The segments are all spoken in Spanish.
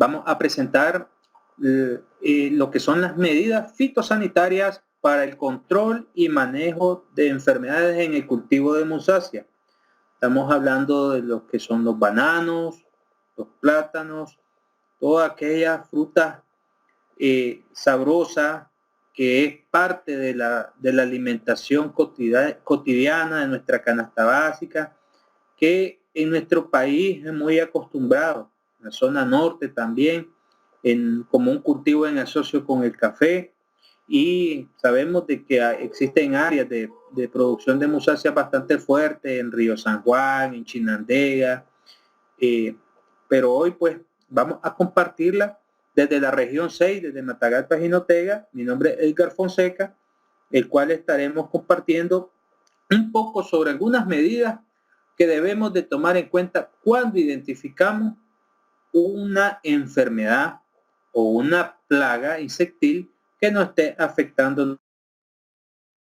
vamos a presentar lo que son las medidas fitosanitarias para el control y manejo de enfermedades en el cultivo de musácea. Estamos hablando de lo que son los bananos, los plátanos, todas aquellas frutas sabrosas que es parte de la alimentación cotidiana de nuestra canasta básica, que en nuestro país es muy acostumbrado, en la zona norte también, como un cultivo en asocio con el café, y sabemos de que existen áreas de producción de musácea bastante fuertes en Río San Juan, en Chinandega, pero hoy pues vamos a compartirla desde la región 6, desde Matagalpa, Jinotega. Mi nombre es Edgar Fonseca, el cual estaremos compartiendo un poco sobre algunas medidas que debemos de tomar en cuenta cuando identificamos una enfermedad o una plaga insectil que nos esté afectando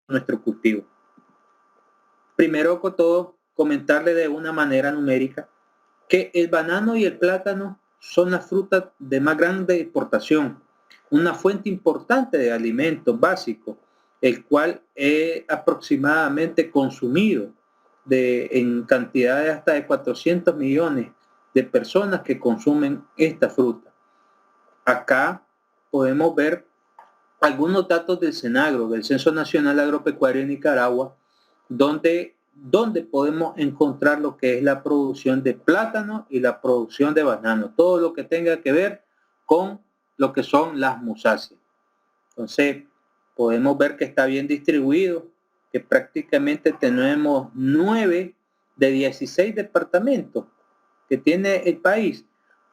nuestro cultivo. Primero que todo, comentarle de una manera numérica que el banano y el plátano son las frutas de más grande exportación, una fuente importante de alimentos básicos, el cual es aproximadamente consumido en cantidades hasta de 400 millones de personas que consumen esta fruta. Acá podemos ver algunos datos del Cenagro, del Censo Nacional Agropecuario de Nicaragua, donde podemos encontrar lo que es la producción de plátano y la producción de banano, todo lo que tenga que ver con lo que son las musáceas. Entonces, podemos ver que está bien distribuido, que prácticamente tenemos 9 de 16 departamentos que tiene el país,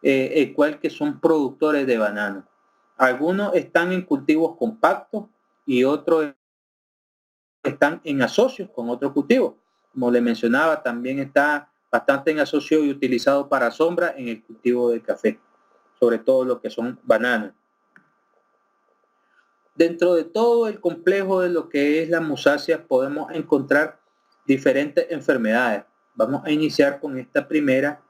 el cual que son productores de banano. Algunos están en cultivos compactos y otros están en asocios con otros cultivos. Como le mencionaba, también está bastante en asocio y utilizado para sombra en el cultivo de café, sobre todo lo que son bananos. Dentro de todo el complejo de lo que es la musácea podemos encontrar diferentes enfermedades. Vamos a iniciar con esta primera,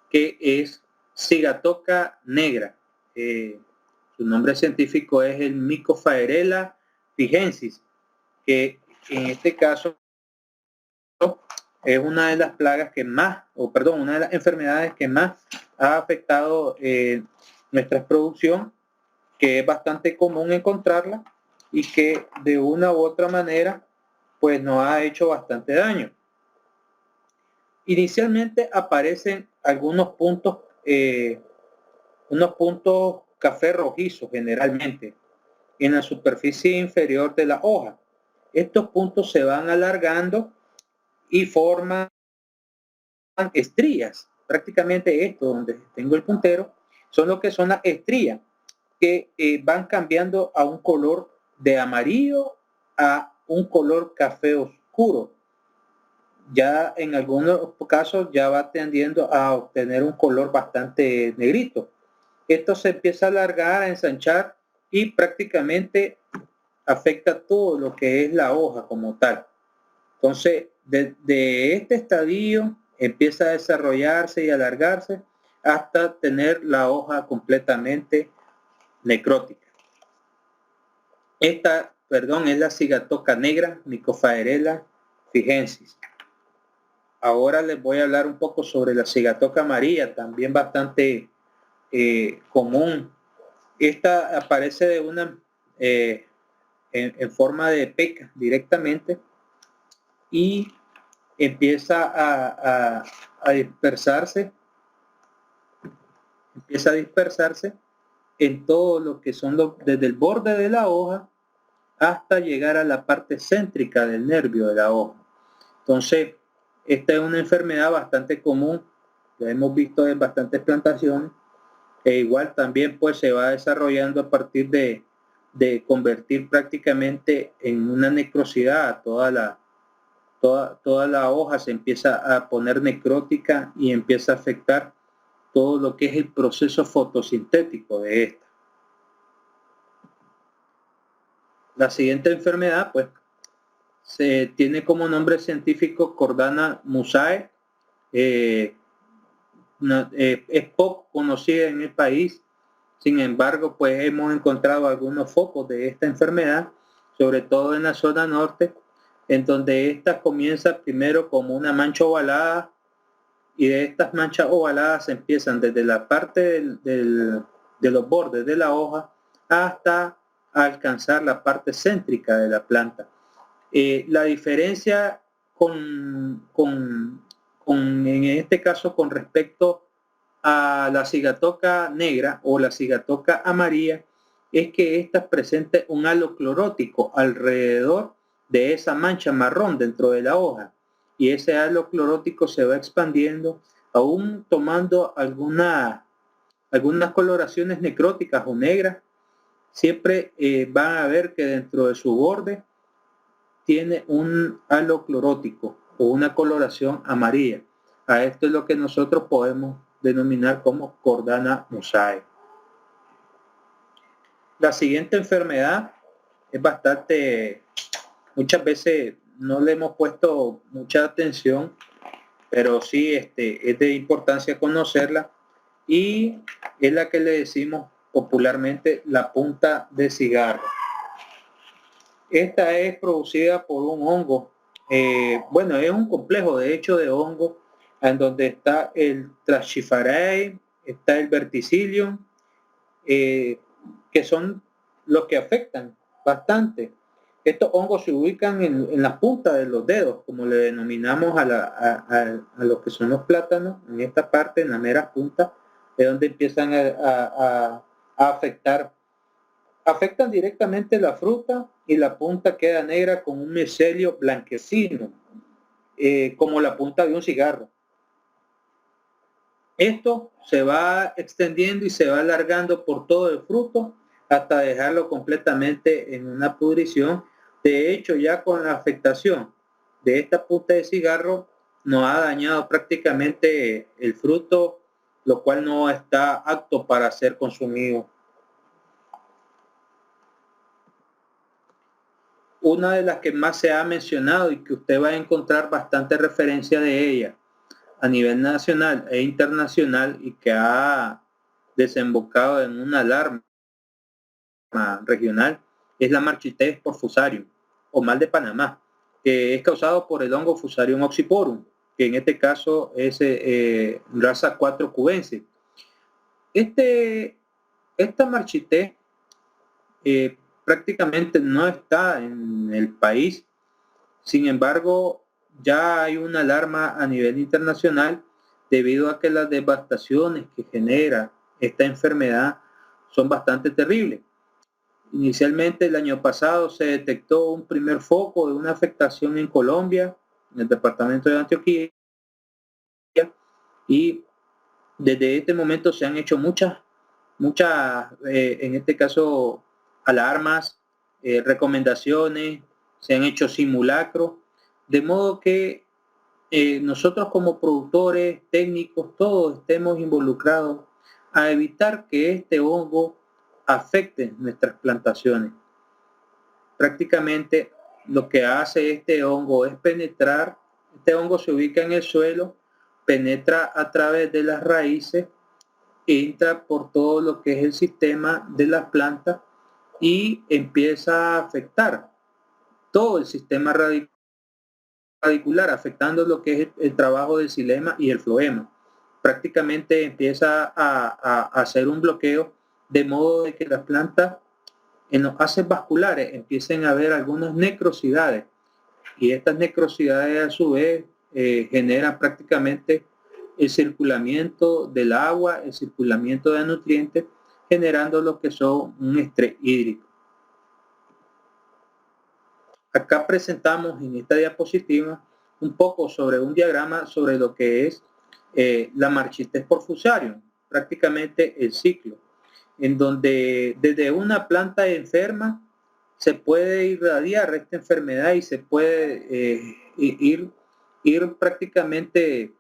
que es cigatoca negra. Su nombre científico es el Mycophaerella figensis, que en este caso es una de las plagas que más, una de las enfermedades que más ha afectado nuestra producción, que es bastante común encontrarla y que de una u otra manera pues nos ha hecho bastante daño. Inicialmente aparecen algunos puntos, unos puntos café rojizos generalmente en la superficie inferior de la hoja. Estos puntos se van alargando y forman estrías. Prácticamente esto donde tengo el puntero son lo que son las estrías, que van cambiando a un color de amarillo a un color café oscuro. Ya en algunos casos ya va tendiendo a obtener un color bastante negrito. Esto se empieza a alargar, a ensanchar y prácticamente afecta todo lo que es la hoja como tal. Entonces, de este estadio empieza a desarrollarse y alargarse hasta tener la hoja completamente necrótica. Esta, es la cigatoca negra, Mycophaerella figensis. Ahora les voy a hablar un poco sobre la cigatoca amarilla, también bastante común. Esta aparece de una en forma de peca directamente y empieza a dispersarse, en todo lo que son desde el borde de la hoja hasta llegar a la parte céntrica del nervio de la hoja. Entonces, esta es una enfermedad bastante común, la hemos visto en bastantes plantaciones, e igual también pues se va desarrollando a partir de convertir prácticamente en una necrosidad. Toda la hoja se empieza a poner necrótica y empieza a afectar todo lo que es el proceso fotosintético de esta. La siguiente enfermedad pues se tiene como nombre científico Cordana musae. Es poco conocida en el país Sin embargo, pues hemos encontrado algunos focos de esta enfermedad, sobre todo en la zona norte, en donde esta comienza primero como una mancha ovalada, y de estas manchas ovaladas empiezan desde la parte de los bordes de la hoja hasta alcanzar la parte céntrica de la planta. La diferencia en este caso con respecto a la cigatoca negra o la cigatoca amarilla es que ésta presenta un halo clorótico alrededor de esa mancha marrón dentro de la hoja, y ese halo clorótico se va expandiendo, aún tomando algunas coloraciones necróticas o negras. Siempre van a ver que dentro de su borde tiene un halo clorótico o una coloración amarilla. A esto es lo que nosotros podemos denominar como Cordana mosaic. La siguiente enfermedad es bastante, muchas veces no le hemos puesto mucha atención, pero sí es de importancia conocerla, y es la que le decimos popularmente la punta de cigarro. Esta es producida por un hongo. Bueno, es un complejo de hecho de hongo en donde está el Trachyphareae, está el Verticillium, que son los que afectan bastante. Estos hongos se ubican en la punta de los dedos, como le denominamos a los que son los plátanos, en esta parte, en la mera punta, es donde empiezan a afectar. Afectan directamente la fruta y la punta queda negra con un micelio blanquecino, como la punta de un cigarro. Esto se va extendiendo y se va alargando por todo el fruto hasta dejarlo completamente en una pudrición. De hecho, ya con la afectación de esta punta de cigarro, nos ha dañado prácticamente el fruto, lo cual no está apto para ser consumido. Una de las que más se ha mencionado y que usted va a encontrar bastante referencia de ella a nivel nacional e internacional, y que ha desembocado en una alarma regional, es la marchitez por Fusarium o mal de Panamá, que es causado por el hongo Fusarium oxyporum, que en este caso es raza 4 cubense. Esta marchitez prácticamente no está en el país. Sin embargo, ya hay una alarma a nivel internacional debido a que las devastaciones que genera esta enfermedad son bastante terribles. Inicialmente el año pasado se detectó un primer foco de una afectación en Colombia, en el departamento de Antioquia, y desde este momento se han hecho muchas, en este caso, alarmas, recomendaciones, se han hecho simulacros, de modo que nosotros como productores, técnicos, todos estemos involucrados a evitar que este hongo afecte nuestras plantaciones. Prácticamente lo que hace este hongo es penetrar. Este hongo se ubica en el suelo, penetra a través de las raíces, entra por todo lo que es el sistema de las plantas y empieza a afectar todo el sistema radicular, afectando lo que es el trabajo del xilema y el floema. Prácticamente empieza a hacer un bloqueo, de modo de que las plantas en los haces vasculares empiecen a haber algunas necrosidades, y estas necrosidades a su vez generan prácticamente el circulamiento del agua, el circulamiento de nutrientes, generando lo que son un estrés hídrico. Acá presentamos en esta diapositiva un poco sobre un diagrama sobre lo que es la marchitez por Fusarium, prácticamente el ciclo, en donde desde una planta enferma se puede irradiar esta enfermedad y se puede ir prácticamente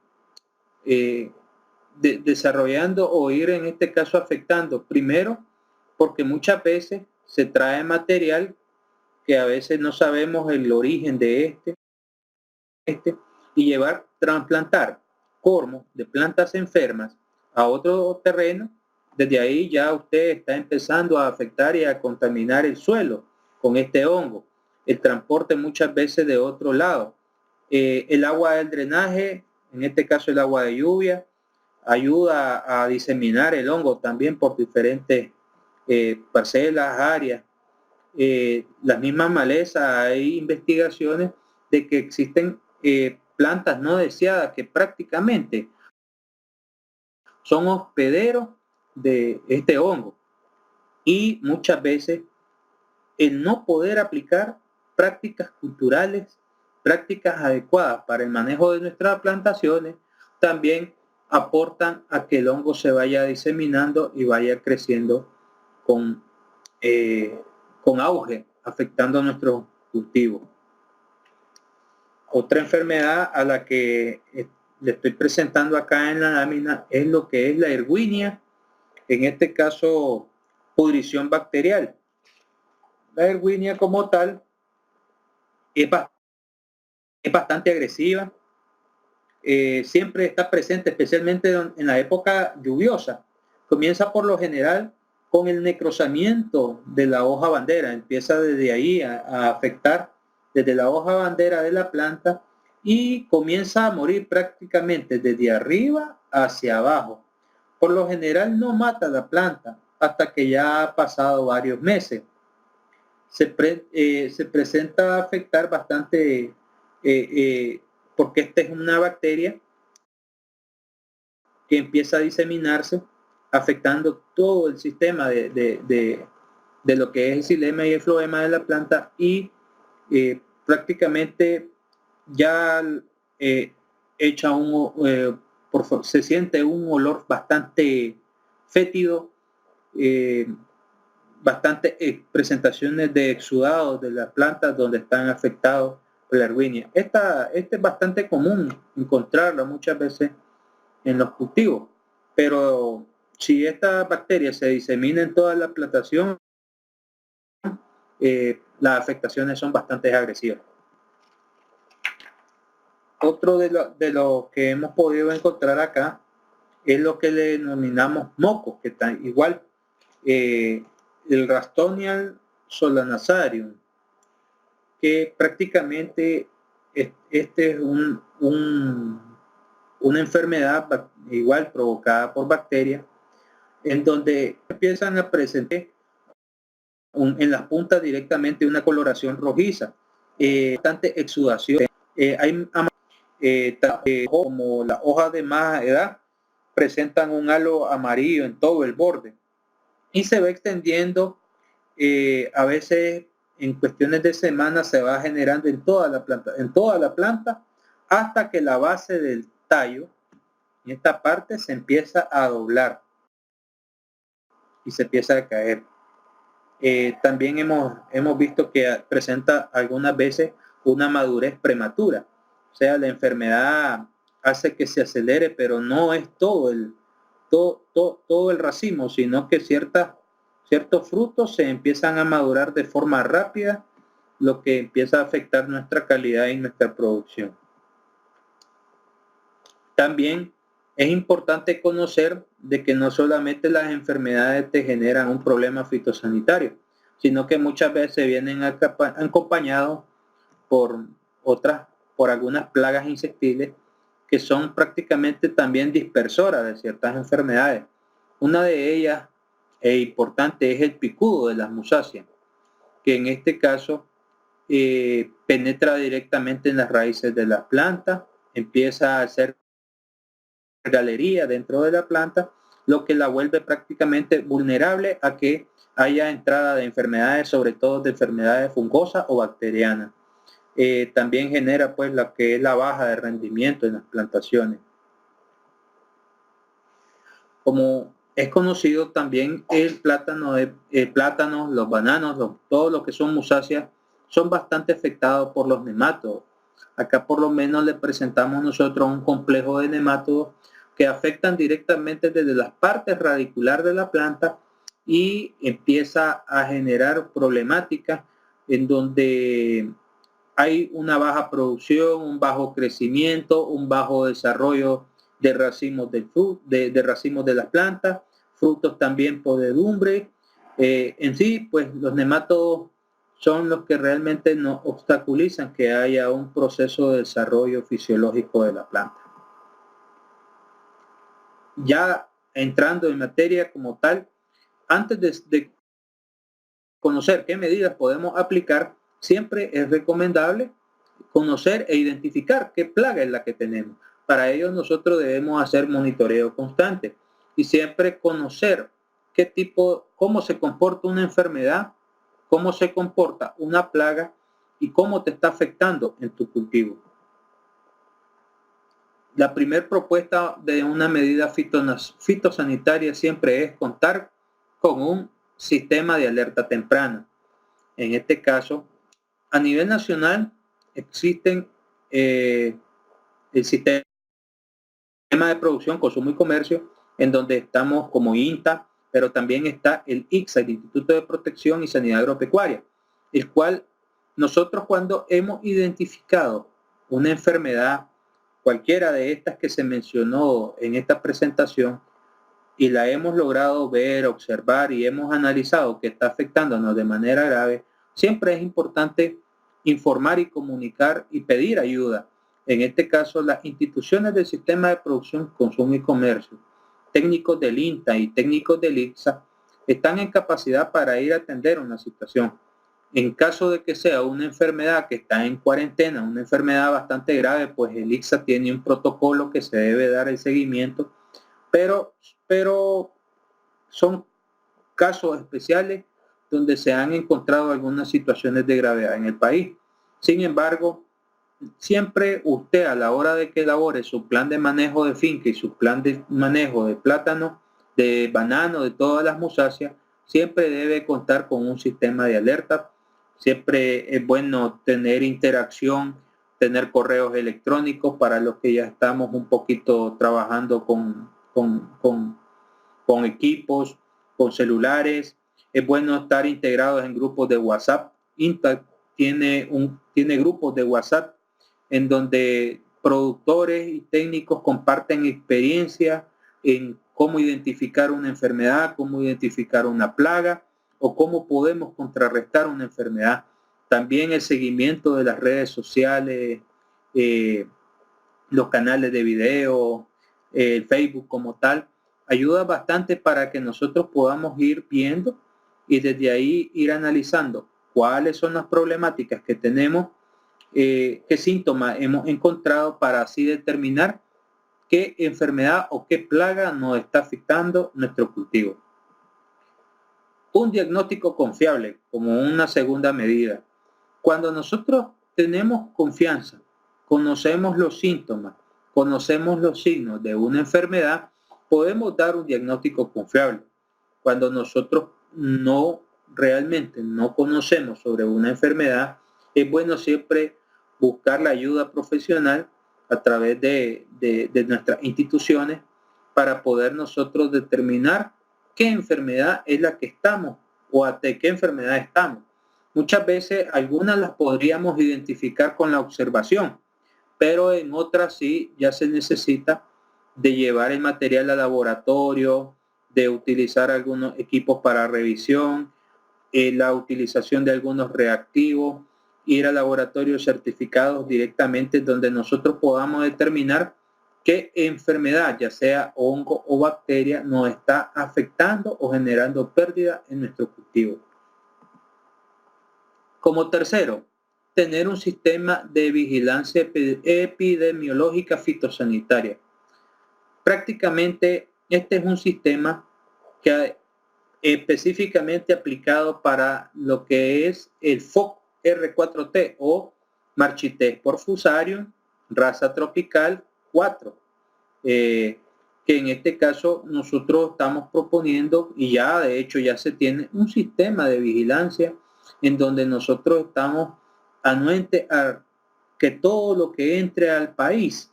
desarrollando o ir en este caso afectando. Primero, porque muchas veces se trae material que a veces no sabemos el origen de y trasplantar cormos de plantas enfermas a otro terreno desde ahí ya usted está empezando a afectar y a contaminar el suelo con este hongo. El transporte muchas veces de otro lado. El agua del drenaje, en este caso el agua de lluvia, ayuda a diseminar el hongo también por diferentes parcelas, áreas. Las mismas malezas, hay investigaciones de que existen plantas no deseadas que prácticamente son hospederos de este hongo, y muchas veces el no poder aplicar prácticas culturales, prácticas adecuadas para el manejo de nuestras plantaciones, también aportan a que el hongo se vaya diseminando y vaya creciendo con, con auge, afectando a nuestros cultivos. Otra enfermedad a la que le estoy presentando acá en la lámina es lo que es la erwinia, en este caso pudrición bacterial. La erwinia como tal es bastante agresiva, siempre está presente, especialmente en la época lluviosa. Comienza por lo general con el necrosamiento de la hoja bandera, empieza desde ahí a afectar desde la hoja bandera de la planta y comienza a morir prácticamente desde arriba hacia abajo. Por lo general no mata la planta hasta que ya ha pasado varios meses. Se presenta a afectar bastante porque esta es una bacteria que empieza a diseminarse, afectando todo el sistema de lo que es el xilema y el floema de la planta, y prácticamente ya echa se siente un olor bastante fétido, bastantes presentaciones de exudados de las plantas donde están afectados por la erwinia. Esta es bastante común encontrarla muchas veces en los cultivos, pero si esta bacteria se disemina en toda la plantación, las afectaciones son bastante agresivas. Otro de lo que hemos podido encontrar acá es lo que le denominamos mocos, que están igual, el Rastonian solanacarium, que prácticamente este es una enfermedad igual provocada por bacterias, en donde empiezan a presentar en las puntas directamente una coloración rojiza, bastante exudación. Hay como las hojas de más edad presentan un halo amarillo en todo el borde y se va extendiendo, a veces en cuestiones de semanas se va generando en toda la planta hasta que la base del tallo, en esta parte, se empieza a doblar y se empieza a caer. También hemos visto que presenta algunas veces una madurez prematura, o sea, la enfermedad hace que se acelere, pero no es todo el racimo, sino que ciertos frutos se empiezan a madurar de forma rápida, lo que empieza a afectar nuestra calidad y nuestra producción. También es importante conocer de que no solamente las enfermedades te generan un problema fitosanitario, sino que muchas veces vienen acompañados por algunas plagas insectiles que son prácticamente también dispersoras de ciertas enfermedades. Una de ellas importante es el picudo de las musáceas, que en este caso penetra directamente en las raíces de la planta, empieza a hacer galería dentro de la planta, lo que la vuelve prácticamente vulnerable a que haya entrada de enfermedades, sobre todo de enfermedades fungosas o bacterianas. También genera pues lo que es la baja de rendimiento en las plantaciones. Como es conocido también, el plátano, plátanos, los bananos, todo lo que son musáceas, son bastante afectados por los nemátodos. Acá por lo menos le presentamos nosotros un complejo de nemátodos que afectan directamente desde las partes radiculares de la planta y empieza a generar problemáticas en donde hay una baja producción, un bajo crecimiento, un bajo desarrollo de racimos de racimos de las plantas, frutos también podredumbre. En sí, pues los nematodos son los que realmente nos obstaculizan que haya un proceso de desarrollo fisiológico de la planta. Ya entrando en materia como tal, antes de conocer qué medidas podemos aplicar, siempre es recomendable conocer e identificar qué plaga es la que tenemos. Para ello nosotros debemos hacer monitoreo constante y siempre conocer qué tipo, cómo se comporta una enfermedad, cómo se comporta una plaga y cómo te está afectando en tu cultivo. La primera propuesta de una medida fitosanitaria siempre es contar con un sistema de alerta temprana. En este caso, a nivel nacional existen el sistema de producción, consumo y comercio, en donde estamos como INTA, pero también está el ICSA, el Instituto de Protección y Sanidad Agropecuaria, el cual nosotros cuando hemos identificado una enfermedad, cualquiera de estas que se mencionó en esta presentación, y la hemos logrado ver, observar y hemos analizado que está afectándonos de manera grave, siempre es importante informar y comunicar y pedir ayuda. En este caso, las instituciones del sistema de producción, consumo y comercio, técnicos del INTA y técnicos del ICSA, están en capacidad para ir a atender una situación. En caso de que sea una enfermedad que está en cuarentena, una enfermedad bastante grave, pues el ICSA tiene un protocolo que se debe dar el seguimiento, pero son casos especiales donde se han encontrado algunas situaciones de gravedad en el país. Sin embargo, siempre usted a la hora de que elabore su plan de manejo de finca y su plan de manejo de plátano, de banano, de todas las musáceas, siempre debe contar con un sistema de alerta. Siempre es bueno tener interacción, tener correos electrónicos para los que ya estamos un poquito trabajando con equipos, con celulares. Es bueno estar integrados en grupos de WhatsApp. INTA tiene grupos de WhatsApp en donde productores y técnicos comparten experiencia en cómo identificar una enfermedad, cómo identificar una plaga o cómo podemos contrarrestar una enfermedad. También el seguimiento de las redes sociales, los canales de video, el Facebook como tal, ayuda bastante para que nosotros podamos ir viendo y desde ahí ir analizando cuáles son las problemáticas que tenemos, qué síntomas hemos encontrado para así determinar qué enfermedad o qué plaga nos está afectando nuestro cultivo. Un diagnóstico confiable como una segunda medida. Cuando nosotros tenemos confianza, conocemos los síntomas, conocemos los signos de una enfermedad, podemos dar un diagnóstico confiable. Cuando nosotros realmente no conocemos sobre una enfermedad, es bueno siempre buscar la ayuda profesional a través de nuestras instituciones para poder nosotros determinar qué enfermedad es la que estamos o ante qué enfermedad estamos. Muchas veces algunas las podríamos identificar con la observación, pero en otras sí ya se necesita de llevar el material al laboratorio, de utilizar algunos equipos para revisión, la utilización de algunos reactivos, ir a laboratorios certificados directamente donde nosotros podamos determinar qué enfermedad, ya sea hongo o bacteria, nos está afectando o generando pérdida en nuestro cultivo. Como tercero, tener un sistema de vigilancia epidemiológica fitosanitaria. Prácticamente este es un sistema que específicamente aplicado para lo que es el FOC R4T o Marchités porfusarium, raza tropical 4, que en este caso nosotros estamos proponiendo y ya de hecho ya se tiene un sistema de vigilancia en donde nosotros estamos anuentes a que todo lo que entre al país,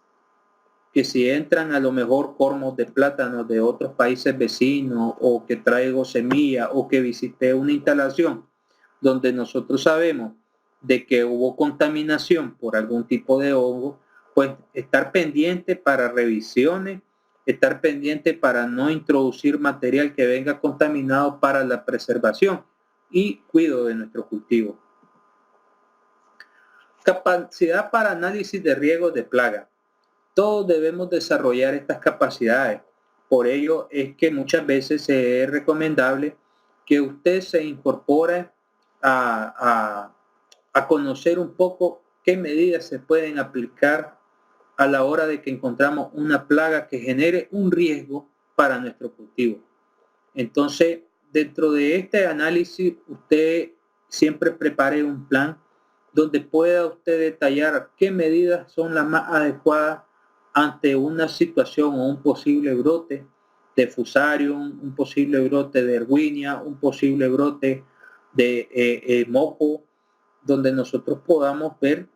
que si entran a lo mejor cormos de plátanos de otros países vecinos o que traigo semilla o que visité una instalación donde nosotros sabemos de que hubo contaminación por algún tipo de hongo, pues estar pendiente para revisiones estar pendiente para no introducir material que venga contaminado para la preservación y cuidado de nuestro cultivo. Capacidad para análisis de riesgos de plaga. Todos debemos desarrollar estas capacidades. Por ello es que muchas veces es recomendable que usted se incorpore a conocer un poco qué medidas se pueden aplicar a la hora de que encontramos una plaga que genere un riesgo para nuestro cultivo. Entonces, dentro de este análisis, usted siempre prepare un plan donde pueda usted detallar qué medidas son las más adecuadas ante una situación o un posible brote de Fusarium, un posible brote de Erwinia, un posible brote de moco, donde nosotros podamos ver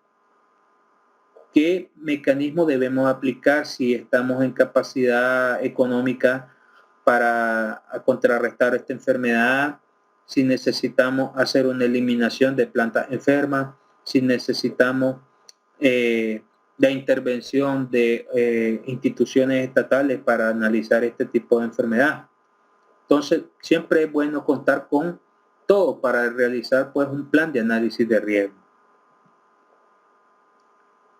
qué mecanismo debemos aplicar si estamos en capacidad económica para contrarrestar esta enfermedad, si necesitamos hacer una eliminación de plantas enfermas, si necesitamos la intervención de instituciones estatales para analizar este tipo de enfermedad. Entonces, siempre es bueno contar con todo para realizar pues un plan de análisis de riesgo.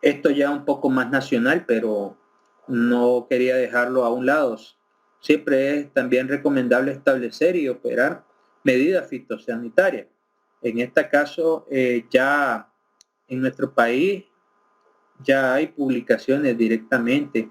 Esto ya un poco más nacional, pero no quería dejarlo a un lado. Siempre es también recomendable establecer y operar medidas fitosanitarias. En este caso, ya en nuestro país ya hay publicaciones directamente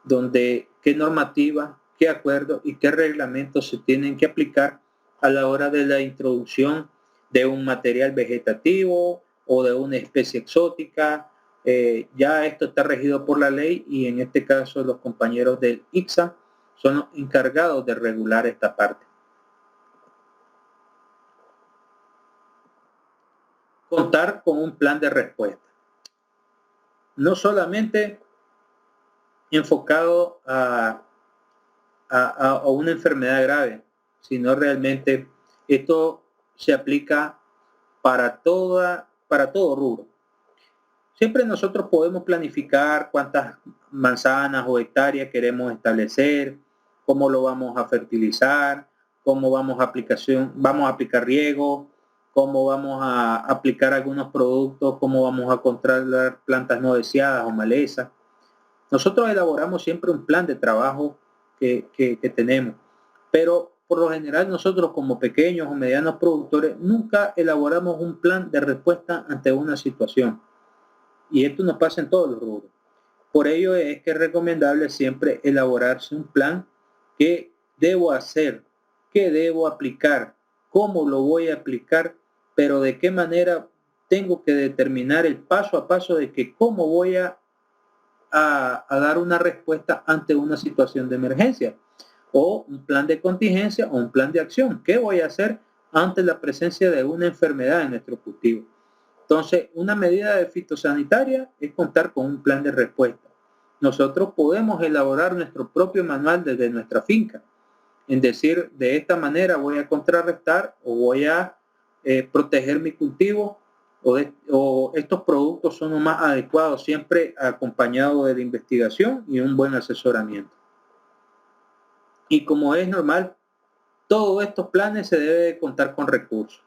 donde qué normativa, qué acuerdos y qué reglamentos se tienen que aplicar a la hora de la introducción de un material vegetativo o de una especie exótica. Ya esto está regido por la ley y en este caso los compañeros del ICSA son los encargados de regular esta parte. Contar con un plan de respuesta. No solamente enfocado a una enfermedad grave, sino realmente esto se aplica para todo rubro. Siempre nosotros podemos planificar cuántas manzanas o hectáreas queremos establecer, cómo lo vamos a fertilizar, cómo vamos a aplicar riego, cómo vamos a aplicar algunos productos, cómo vamos a controlar plantas no deseadas o malezas. Nosotros elaboramos siempre un plan de trabajo que tenemos, pero por lo general nosotros como pequeños o medianos productores nunca elaboramos un plan de respuesta ante una situación. Y esto nos pasa en todos los rubros. Por ello es que es recomendable siempre elaborarse un plan. ¿Qué debo hacer? ¿Qué debo aplicar? ¿Cómo lo voy a aplicar? Pero de qué manera tengo que determinar el paso a paso de que cómo voy a dar una respuesta ante una situación de emergencia o un plan de contingencia o un plan de acción. ¿Qué voy a hacer ante la presencia de una enfermedad en nuestro cultivo? Entonces, una medida de fitosanitaria es contar con un plan de respuesta. Nosotros podemos elaborar nuestro propio manual desde nuestra finca, en decir, de esta manera voy a contrarrestar o voy a proteger mi cultivo o estos productos son los más adecuados, siempre acompañado de la investigación y un buen asesoramiento. Y como es normal, todos estos planes se debe de contar con recursos.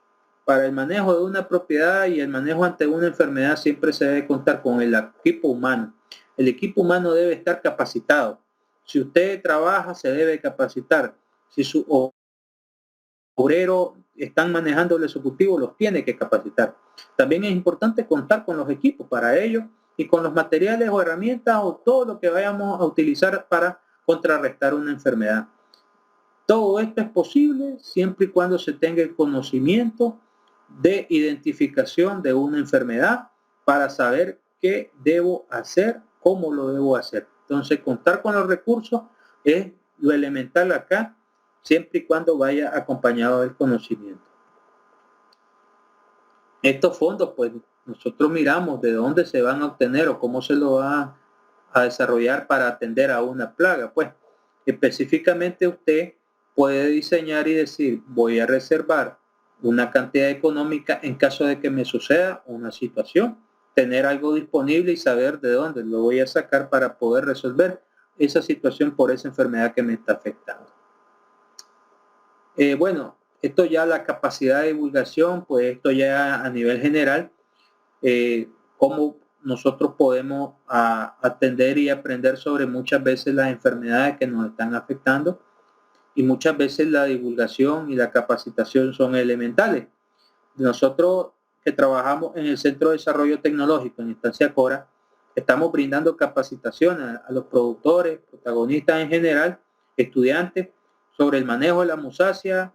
Para el manejo de una propiedad y el manejo ante una enfermedad siempre se debe contar con el equipo humano. El equipo humano debe estar capacitado. Si usted trabaja, se debe capacitar. Si su obrero están manejando el ejecutivo, los tiene que capacitar. También es importante contar con los equipos para ello y con los materiales o herramientas o todo lo que vayamos a utilizar para contrarrestar una enfermedad. Todo esto es posible siempre y cuando se tenga el conocimiento de identificación de una enfermedad para saber qué debo hacer, cómo lo debo hacer. Entonces, contar con los recursos es lo elemental acá, siempre y cuando vaya acompañado del conocimiento. Estos fondos, pues, nosotros miramos de dónde se van a obtener o cómo se lo va a desarrollar para atender a una plaga. Pues, específicamente usted puede diseñar y decir, voy a reservar una cantidad económica en caso de que me suceda una situación, tener algo disponible y saber de dónde lo voy a sacar para poder resolver esa situación por esa enfermedad que me está afectando. Bueno, esto ya la capacidad de divulgación, pues esto ya a nivel general, cómo nosotros podemos atender y aprender sobre muchas veces las enfermedades que nos están afectando, y muchas veces la divulgación y la capacitación son elementales. Nosotros que trabajamos en el Centro de Desarrollo Tecnológico en Instancia Cora, estamos brindando capacitación a los productores, protagonistas en general, estudiantes, sobre el manejo de la musácea,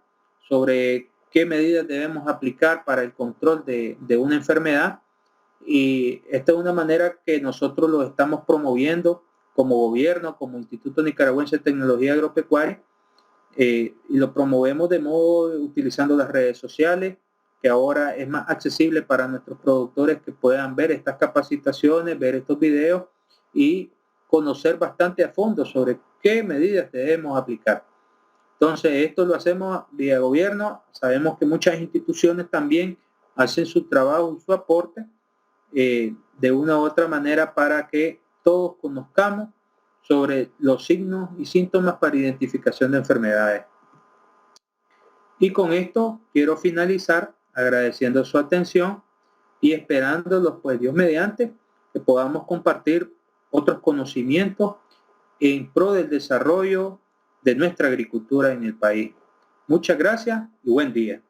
sobre qué medidas debemos aplicar para el control de una enfermedad. Y esta es una manera que nosotros lo estamos promoviendo como gobierno, como Instituto Nicaragüense de Tecnología Agropecuaria, y lo promovemos de modo utilizando las redes sociales, que ahora es más accesible para nuestros productores que puedan ver estas capacitaciones, ver estos videos y conocer bastante a fondo sobre qué medidas debemos aplicar. Entonces, esto lo hacemos vía gobierno. Sabemos que muchas instituciones también hacen su trabajo y su aporte de una u otra manera para que todos conozcamos sobre los signos y síntomas para identificación de enfermedades. Y con esto quiero finalizar agradeciendo su atención y esperándolos, pues Dios mediante, que podamos compartir otros conocimientos en pro del desarrollo de nuestra agricultura en el país. Muchas gracias y buen día.